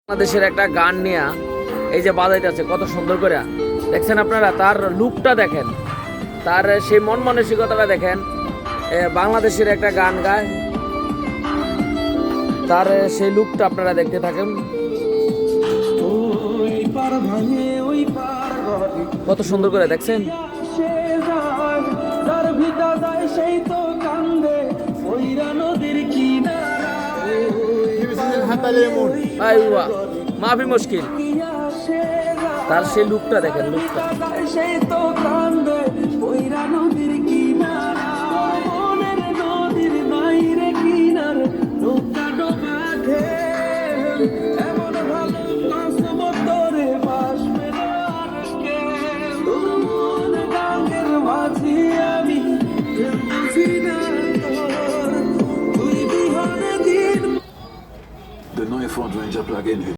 বাংলাদেশের একটা গান নিয়ে এই যে বাজাইতেছে কত সুন্দর করে দেখছেন আপনারা, তার লুকটা দেখেন, তার সেই মন মানসিকতাটা দেখেন। বাংলাদেশের একটা গান গায়, তার সেই লুকটা আপনারা দেখতে থাকেন। কত সুন্দর করে দেখছেন। মাফি মুশকিল, তার সেই লুকটা দেখেন, লুকটা De neue Ford Ranger Plug-in